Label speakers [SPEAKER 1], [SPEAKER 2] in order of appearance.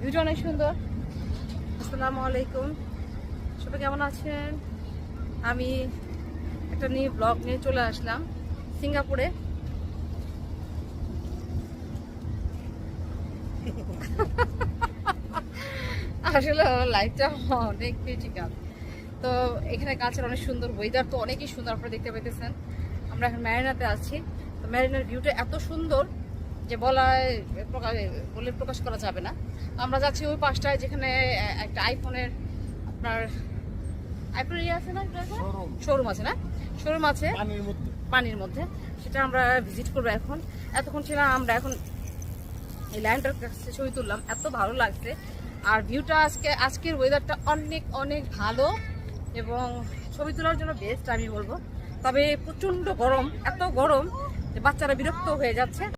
[SPEAKER 1] ভিউটা অনেক সুন্দর। আসসালামু আলাইকুম, সবাই কেমন আছেন? আমি একটা নিউ ব্লগ নিয়ে চলে আসলাম সিঙ্গাপুরে। আসলে লাইফটা অনেক ক্রিটিক্যাল। তো এখানে কালচার অনেক সুন্দর, ওয়েদার তো অনেকই সুন্দর, আপনারা দেখতে পাইতেছেন। আমরা এখন ম্যারিনাতে আছি। তো ম্যারিনার ভিউটা এত সুন্দর যে বলে প্রকাশ করা যাবে না। আমরা যাচ্ছি ওই পাশটায়, যেখানে একটা আইফোনের আপনার আইফোনের ইয়ে আছে না, শোরুম আছে না, শোরুম আছে পানির মধ্যে, সেটা আমরা ভিজিট করবো এখন। এতক্ষণ ছিলাম আমরা, এখন এই ল্যান্ডটার কাছে ছবি তুললাম, এত ভালো লাগছে। আর ভিউটা আজকের ওয়েদারটা অনেক অনেক ভালো এবং ছবি তোলার জন্য বেস্ট আমি বলবো। তবে প্রচণ্ড গরম, এত গরম যে বাচ্চারা বিরক্ত হয়ে যাচ্ছে।